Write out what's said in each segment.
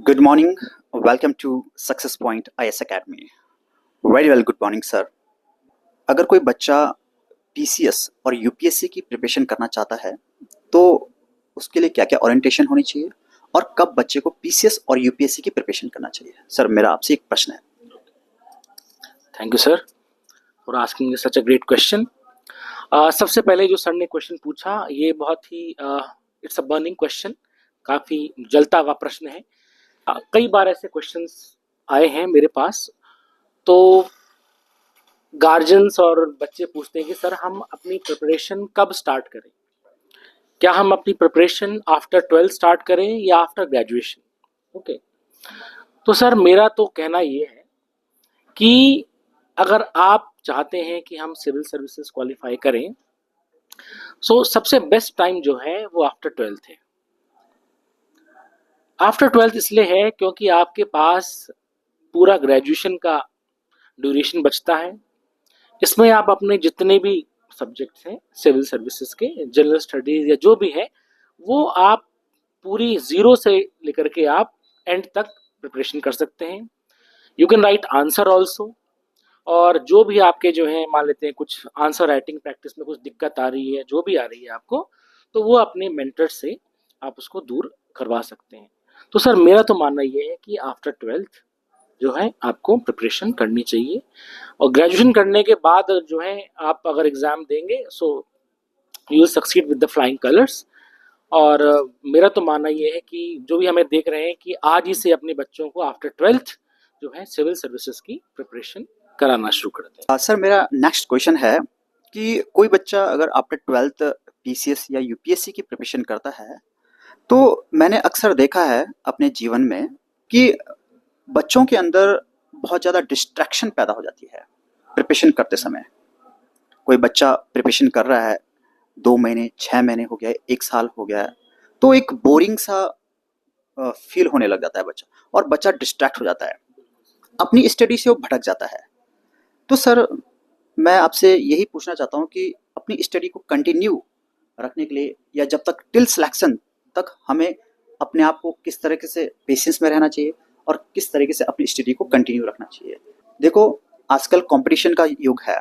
Good morning. Welcome to Success Point IS Academy. Very well, good morning, sir. अगर कोई बच्चा PCS और UPSC की प्रिपरेशन करना चाहता है, तो उसके लिए क्या-क्या ओरिएंटेशन होनी चाहिए और कब बच्चे को पीसीएस और यूपीएससी की प्रिपरेशन करना चाहिए? सर, मेरा आपसे एक प्रश्न है। Thank you sir for asking such a great question. सबसे पहले जो सर ने क्वेश्चन पूछा ये बहुत ही इट्स अ बर्निंग क्वेश्चन, काफ़ी जलता हुआ प्रश्न है। कई बार ऐसे क्वेश्चंस आए हैं मेरे पास, तो गार्जियंस और बच्चे पूछते हैं कि सर हम अपनी प्रिपरेशन कब स्टार्ट करें, क्या हम अपनी प्रिपरेशन आफ्टर 12th स्टार्ट करें या आफ्टर ग्रेजुएशन। ओके, तो सर मेरा तो कहना ये है कि अगर आप चाहते हैं कि हम सिविल सर्विसेज क्वालिफाई करें, सो सबसे बेस्ट टाइम जो है वो आफ्टर 12th है। आफ्टर 12th इसलिए है क्योंकि आपके पास पूरा ग्रेजुएशन का ड्यूरेशन बचता है। इसमें आप अपने जितने भी सब्जेक्ट्स हैं सिविल सर्विसेज के, जनरल स्टडीज या जो भी है, वो आप पूरी जीरो से लेकर के आप एंड तक प्रिपरेशन कर सकते हैं। You can write answer also, और जो भी आपके जो है मान लेते हैं कुछ आंसर राइटिंग प्रैक्टिस में कुछ दिक्कत आ रही है, जो भी आ रही है आपको, तो वो अपने मेंटर से आप उसको दूर करवा सकते हैं। तो सर मेरा तो मानना ये है कि आफ्टर 12th जो है आपको प्रिपरेशन करनी चाहिए, और ग्रेजुएशन करने के बाद जो है आप अगर एग्जाम देंगे so you will succeed with the flying colours. और मेरा तो मानना ये है कि जो भी हमें देख रहे हैं कि आज ही से अपने बच्चों को आफ्टर 12th जो है सिविल सर्विसेज की प्रिपरेशन कराना शुरू कर दें। सर, मेरा नेक्स्ट क्वेश्चन है कि कोई बच्चा अगर आफ्टर 12th पीसीएस या यूपीएससी की प्रिपरेशन करता है, तो मैंने अक्सर देखा है अपने जीवन में कि बच्चों के अंदर बहुत ज़्यादा डिस्ट्रैक्शन पैदा हो जाती है प्रिपरेशन करते समय। कोई बच्चा प्रिपरेशन कर रहा है 2 महीने, 6 महीने हो गया, 1 साल हो गया है, तो एक बोरिंग सा फील होने लग जाता है बच्चा, और बच्चा डिस्ट्रैक्ट हो जाता है, अपनी स्टडी से वो भटक जाता है। तो सर, मैं आपसे यही पूछना चाहता हूँ कि अपनी स्टडी को कंटिन्यू रखने के लिए या जब तक टिल सिलेक्शन तक हमें अपने आप को किस तरीके से पेशेंस में रहना चाहिए और किस तरीके से अपनी स्टडी को कंटिन्यू रखना चाहिए। देखो, आजकल कंपटीशन का युग है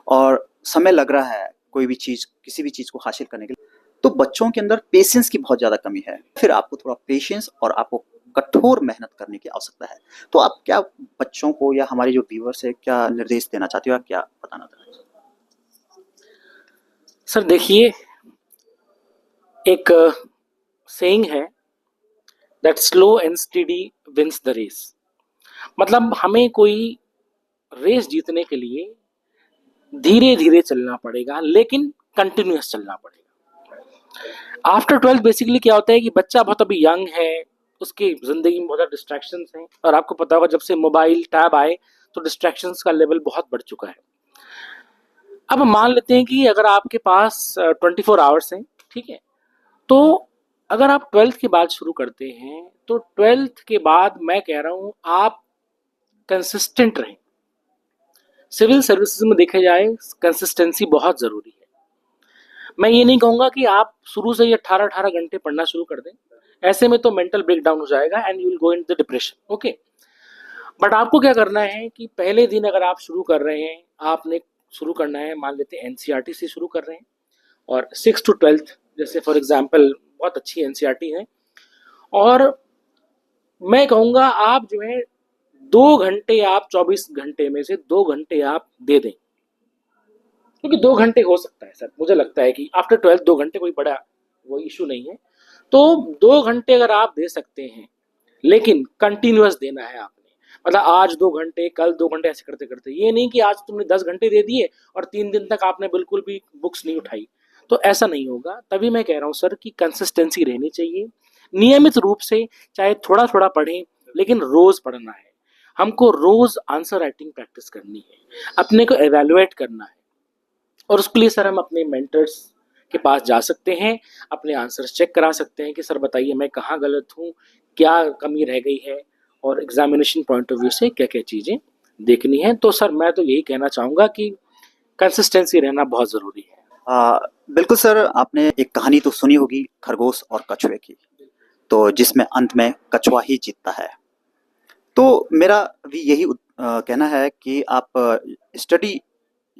और समय लग रहा है कोई भी चीज़, किसी भी चीज़ को हासिल करने के लिए, तो बच्चों के अंदर पेशेंस की बहुत ज़्यादा कमी है। फिर आपको थोड़ा पेशेंस और आपको कठोर मेहनत करने की आवश्यकता है। तो आप क्या बच्चों को या हमारे जो व्यूअर्स है क्या निर्देश देना चाहते हो या क्या बताना चाहते हो? सर देखिए, एक सेइंग है that slow and steady wins the race. मतलब हमें कोई रेस जीतने के लिए धीरे धीरे चलना पड़ेगा, लेकिन कंटिन्यूअस चलना पड़ेगा। आफ्टर 12th बेसिकली क्या होता है कि बच्चा बहुत अभी यंग है, उसकी जिंदगी में बहुत ज़्यादा डिस्ट्रैक्शंस हैं, और आपको पता होगा जब से मोबाइल टैब आए तो डिस्ट्रैक्शंस का लेवल बहुत बढ़ चुका है। अब मान लेते हैं कि अगर आपके पास 24 आवर्स हैं, ठीक है, तो अगर आप 12th के बाद शुरू करते हैं तो 12th के बाद मैं कह रहा हूं आप कंसिस्टेंट रहें। सिविल सर्विसेज में देखा जाए कंसिस्टेंसी बहुत ज़रूरी है। मैं ये नहीं कहूँगा कि आप शुरू से ही 18-18 घंटे पढ़ना शुरू कर दें, ऐसे में तो मेंटल ब्रेकडाउन हो जाएगा and you will go in the depression. Okay, but आपको क्या करना है कि पहले दिन अगर आप शुरू कर रहे हैं, आपने शुरू करना है, मान लेते हैं एनसीईआरटी से शुरू कर रहे हैं, और 6 to 12th जैसे फॉर एग्जांपल बहुत अच्छी एनसीईआरटी है, और मैं कहूँगा आप जो है 2 घंटे, आप 24 घंटे में से 2 घंटे आप दे दें, क्योंकि 2 घंटे हो सकता है सर, मुझे लगता है कि आफ्टर 12th 2 घंटे कोई बड़ा वो इशू नहीं है। तो 2 घंटे अगर आप दे सकते हैं, लेकिन कंटिन्यूअस देना है आपने, मतलब आज 2 घंटे, कल 2 घंटे, ऐसे करते करते। ये नहीं कि आज तुमने 10 घंटे दे दिए और 3 दिन तक आपने बिल्कुल भी बुक्स नहीं उठाई, तो ऐसा नहीं होगा। तभी मैं कह रहा हूँ सर कि कंसिस्टेंसी रहनी चाहिए, नियमित रूप से चाहे थोड़ा थोड़ा पढ़ें, लेकिन रोज पढ़ना है। हमको रोज आंसर राइटिंग प्रैक्टिस करनी है, अपने को एवेलुएट करना है, और उसके लिए सर हम अपने मेंटर्स के पास जा सकते हैं, अपने आंसर्स चेक करा सकते हैं कि सर बताइए मैं कहाँ गलत हूँ, क्या कमी रह गई है, और एग्जामिनेशन पॉइंट ऑफ व्यू से क्या क्या चीज़ें देखनी है। तो सर मैं तो यही कहना चाहूँगा कि कंसिस्टेंसी रहना बहुत ज़रूरी है। बिल्कुल सर, आपने एक कहानी तो सुनी होगी खरगोश और कछुए की। तो जिसमें अंत में कछुआ ही जीतता है। तो मेरा भी यही कहना है कि आप स्टडी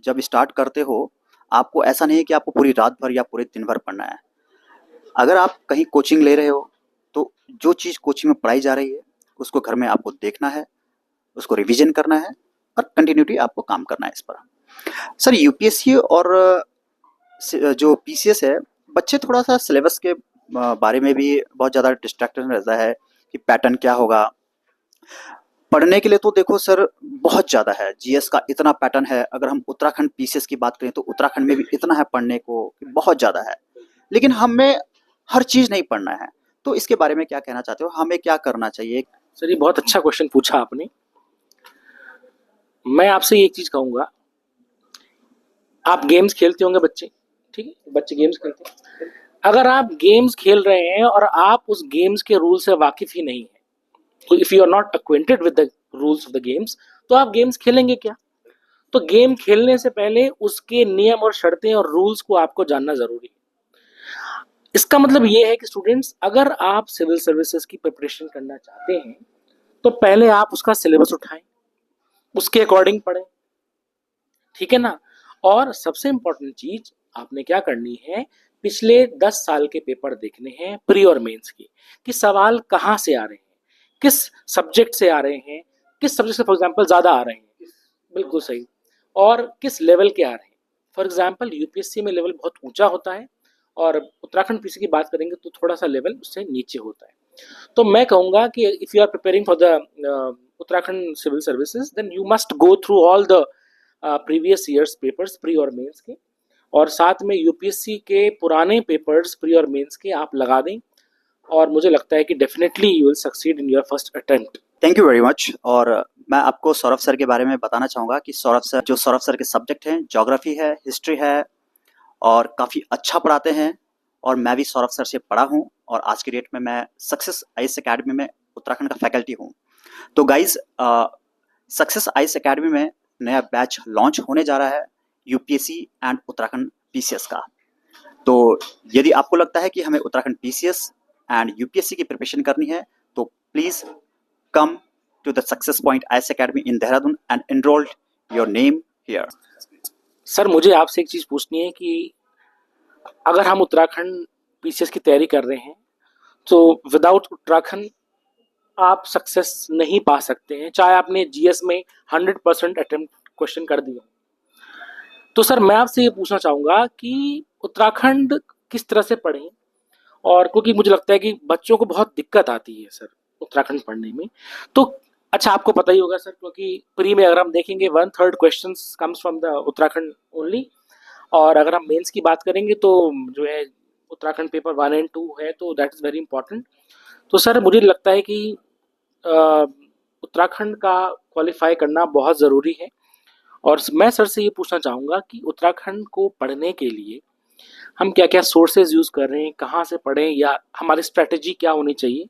जब स्टार्ट करते हो, आपको ऐसा नहीं है कि आपको पूरी रात भर या पूरे दिन भर पढ़ना है। अगर आप कहीं कोचिंग ले रहे हो, तो जो चीज़ कोचिंग में पढ़ाई जा रही है, उसको घर में आपको देखना है, उसको रिवीजन करना है और कंटिन्यूटी आपको काम करना है इस पर। सर, यूपीएससी और जो पीसीएस है, बच्चे थोड़ा सा सिलेबस के बारे में भी बहुत ज़्यादा डिस्ट्रैक्टेड रहता है कि पैटर्न क्या होगा। पढ़ने के लिए तो देखो सर, बहुत ज़्यादा है। जीएस का इतना पैटर्न है, अगर हम उत्तराखंड पीसीएस की बात करें तो उत्तराखंड में भी इतना है पढ़ने को, बहुत ज़्यादा है। लेकिन हमें हर चीज़ नहीं पढ़ना है। तो इसके बारे में क्या कहना चाहते हो, हमें क्या करना चाहिए? सर ये बहुत अच्छा क्वेश्चन पूछा आपने। मैं आपसे एक चीज कहूंगा, आप गेम्स खेलते होंगे बच्चे, ठीक है, बच्चे गेम्स खेलते हैं। अगर आप गेम्स खेल रहे हैं और आप उस गेम्स के रूल से वाकिफ ही नहीं है, तो if you are not acquainted with the rules of the games, तो आप गेम्स खेलेंगे क्या? तो गेम खेलने से पहले उसके नियम और शर्तें और रूल्स को आपको जानना जरूरी है। इसका मतलब ये है कि स्टूडेंट्स, अगर आप सिविल सर्विसेज की प्रिपरेशन करना चाहते हैं तो पहले आप उसका सिलेबस उठाएं, उसके अकॉर्डिंग पढ़ें, ठीक है ना। और सबसे इंपॉर्टेंट चीज आपने क्या करनी है, पिछले 10 साल के पेपर देखने हैं प्री और मेंस के, कि सवाल कहाँ से आ रहे हैं, किस सब्जेक्ट से आ रहे हैं, किस सब्जेक्ट से फॉर एग्जाम्पल ज्यादा आ रहे हैं, बिल्कुल सही, और किस लेवल के आ रहे हैं। फॉर एग्जाम्पल यूपीएससी में लेवल बहुत ऊंचा होता है और उत्तराखंड पीसी की बात करेंगे तो थोड़ा सा लेवल उससे नीचे होता है। तो मैं कहूंगा कि if you are preparing for the Uttarakhand civil services, then you must go through all the previous years papers pre और मेंस के, और साथ में यूपीएससी के पुराने पेपर्स प्री और मेंस के आप लगा दें, और मुझे लगता है कि definitely you will succeed in your first attempt. Thank you very much. और मैं आपको सौरभ सर के बारे में बताना चाहूँगा कि सौरभ सर के सब्जेक्ट हैं, ज्योग्राफी है, हिस्ट्री है और काफ़ी अच्छा पढ़ाते हैं। और मैं भी सौरभ सर से पढ़ा हूँ और आज की डेट में मैं सक्सेस आईएएस एकेडमी में उत्तराखंड का फैकल्टी हूँ। तो गाइज, सक्सेस आईएएस एकेडमी में नया बैच लॉन्च होने जा रहा है यूपीएससी एंड उत्तराखंड पीसीएस का। तो यदि आपको लगता है कि हमें उत्तराखंड पीसीएस एंड यूपीएससी की प्रिपरेशन करनी है, तो please come to the Success Point IAS Academy in Dehradun and enrolled your name here. Sir मुझे आपसे एक चीज पूछनी है कि अगर हम उत्तराखंड पीसीएस की तैयारी कर रहे हैं तो विदाउट उत्तराखंड आप सक्सेस नहीं पा सकते हैं, चाहे आपने जीएस में 100% अटेम्प्ट क्वेश्चन कर दिया। तो सर मैं आपसे ये पूछना चाहूंगा कि उत्तराखंड किस तरह से पढ़ें, और क्योंकि मुझे लगता है कि बच्चों को बहुत दिक्कत आती है सर उत्तराखंड पढ़ने में। तो अच्छा, आपको पता ही होगा सर, क्योंकि प्री में अगर हम देखेंगे 1/3 questions comes from the Uttarakhand only, और अगर हम मेंस की बात करेंगे तो जो है उत्तराखंड पेपर 1 एंड 2 है, तो दैट इज़ वेरी इंपॉर्टेंट। तो सर मुझे लगता है कि उत्तराखंड का क्वालिफाई करना बहुत ज़रूरी है, और मैं सर से ये पूछना चाहूँगा कि उत्तराखंड को पढ़ने के लिए हम क्या क्या सोर्सेज यूज़ कर रहे हैं, कहाँ से पढ़ें, या हमारी स्ट्रैटेजी क्या होनी चाहिए,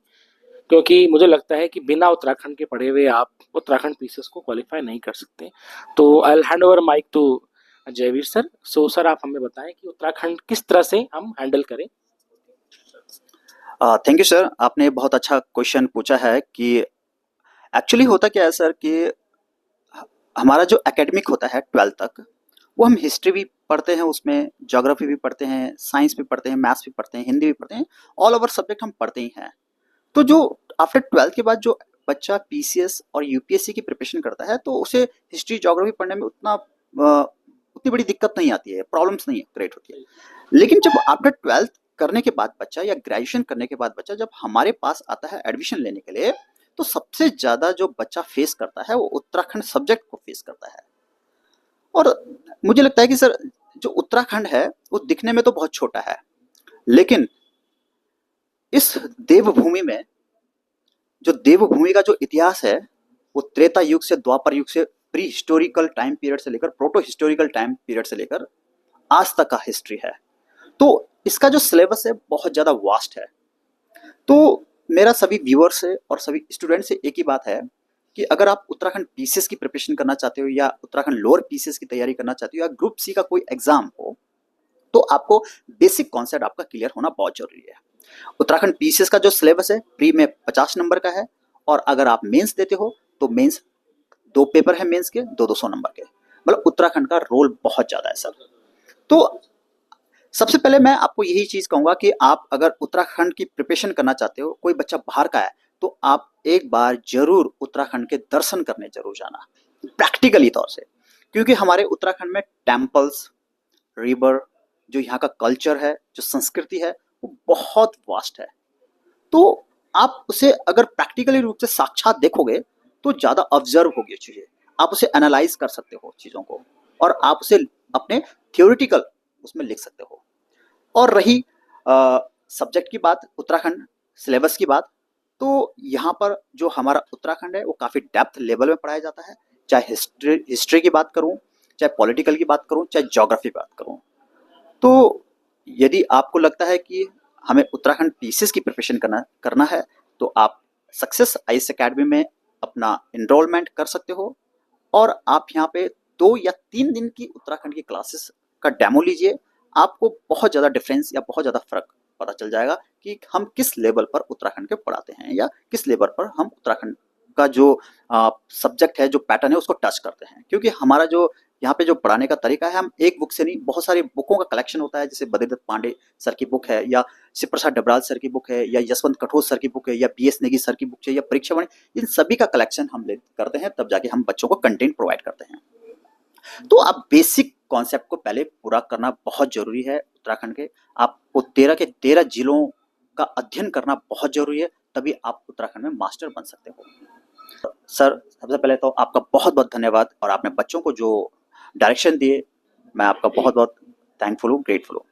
क्योंकि मुझे लगता है कि बिना उत्तराखंड के पढ़े हुए आप उत्तराखंड पीसीएस को क्वालिफाई नहीं कर सकते। तो I will hand over mic to Jaivir sir. So sir आप हमें बताएं कि उत्तराखंड किस तरह से हम हैंडल करें। थैंक यू सर, आपने बहुत अच्छा क्वेश्चन पूछा है कि एक्चुअली होता क्या है सर कि हमारा जो एकेडमिक होता है 12th तक, वो हम हिस्ट्री भी पढ़ते हैं, उसमें ज्योग्राफी भी पढ़ते हैं, साइंस भी पढ़ते हैं, मैथ्स भी पढ़ते हैं, हिंदी भी पढ़ते हैं, ऑल ओवर सब्जेक्ट हम पढ़ते ही हैं। तो जो आफ्टर 12th के बाद जो बच्चा पीसीएस और यूपीएससी की प्रिपरेशन करता है, तो उसे हिस्ट्री ज्योग्राफी पढ़ने में उतनी बड़ी दिक्कत नहीं आती है, प्रॉब्लम्स नहीं क्रिएट होती है। लेकिन जब आफ्टर 12th करने के बाद बच्चा या ग्रेजुएशन करने के बाद बच्चा जब हमारे पास आता है एडमिशन लेने के लिए, तो सबसे ज़्यादा जो बच्चा फेस करता है वो उत्तराखंड सब्जेक्ट को फेस करता है। और मुझे लगता है कि सर, जो उत्तराखंड है वो दिखने में तो बहुत छोटा है, लेकिन इस देवभूमि में जो देवभूमि का जो इतिहास है, वो त्रेता युग से द्वापर युग से प्री हिस्टोरिकल टाइम पीरियड से लेकर प्रोटो हिस्टोरिकल टाइम पीरियड से लेकर आज तक का हिस्ट्री है। तो इसका जो सिलेबस है बहुत ज़्यादा वास्ट है। तो मेरा सभी व्यूअर्स से और सभी स्टूडेंट से एक ही बात है कि अगर आप उत्तराखंड पीसीएस की प्रिपरेशन करना चाहते हो या उत्तराखंड लोअर पीसीएस की तैयारी करना चाहते हो या ग्रुप सी का कोई एग्जाम हो, तो आपको बेसिक कॉन्सेप्ट आपका क्लियर होना बहुत जरूरी है। उत्तराखंड पीसीएस का जो सिलेबस है प्री में 50 नंबर का है, और अगर आप मेंस देते हो तो मेंस 2 पेपर है मेंस के, 200 नंबर के। मतलब उत्तराखंड का रोल बहुत ज्यादा है सर। तो सबसे पहले मैं आपको यही चीज कहूंगा कि आप अगर उत्तराखंड की प्रिपरेशन करना चाहते हो, कोई बच्चा बाहर का है, तो आप एक बार जरूर उत्तराखंड के दर्शन करने जरूर जाना, प्रैक्टिकली तौर से। क्योंकि हमारे उत्तराखंड में टेम्पल्स, रिवर, जो यहाँ का कल्चर है, जो संस्कृति है, वो बहुत वास्ट है। तो आप उसे अगर प्रैक्टिकली रूप से साक्षात देखोगे तो ज़्यादा ऑब्जर्व होगी चीज़ें, आप उसे एनालाइज कर सकते हो चीज़ों को, और आप उसे अपने थियोरिटिकल उसमें लिख सकते हो। और रही सब्जेक्ट की बात, उत्तराखंड सिलेबस की बात, तो यहाँ पर जो हमारा उत्तराखंड है वो काफ़ी डेप्थ लेवल में पढ़ाया जाता है। चाहे हिस्ट्री की बात करूँ, चाहे पॉलिटिकल की बात करूँ, चाहे ज्योग्राफी की बात करूँ। तो यदि आपको लगता है कि हमें उत्तराखंड पीसीएस की प्रिपरेशन करना है, तो आप सक्सेस आईएएस एकेडमी में अपना इनरोलमेंट कर सकते हो, और आप यहाँ पे 2 या 3 दिन की उत्तराखंड की क्लासेस का डेमो लीजिए। आपको बहुत ज़्यादा डिफरेंस या बहुत ज़्यादा फर्क पता चल जाएगा कि हम किस लेवल पर उत्तराखंड के पढ़ाते हैं, या किस लेवल पर हम उत्तराखंड का जो सब्जेक्ट है, जो पैटर्न है, उसको टच करते हैं। क्योंकि हमारा जो यहाँ पे जो पढ़ाने का तरीका है, हम एक बुक से नहीं, बहुत सारी बुकों का कलेक्शन होता है। जैसे बद्रीदत्त पांडे सर की बुक है, या शिव प्रसाद डबराल सर की बुक है, या यशवंत कठोर सर की बुक है, या बीएस नेगी सर की बुक है, या परीक्षा वाणी, इन सभी का कलेक्शन हम करते हैं, तब जाके हम बच्चों को कंटेंट प्रोवाइड करते हैं। तो आप बेसिक कॉन्सेप्ट को पहले पूरा करना बहुत जरूरी है उत्तराखंड के। आपको 13 के 13 जिलों का अध्ययन करना बहुत जरूरी है, तभी आप उत्तराखंड में मास्टर बन सकते हो। सर, सबसे पहले तो आपका बहुत बहुत धन्यवाद, और आपने बच्चों को जो डायरेक्शन दिए, मैं आपका बहुत बहुत थैंकफुल हूँ, ग्रेटफुल हूँ।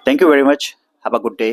Thank you very much, have a good day.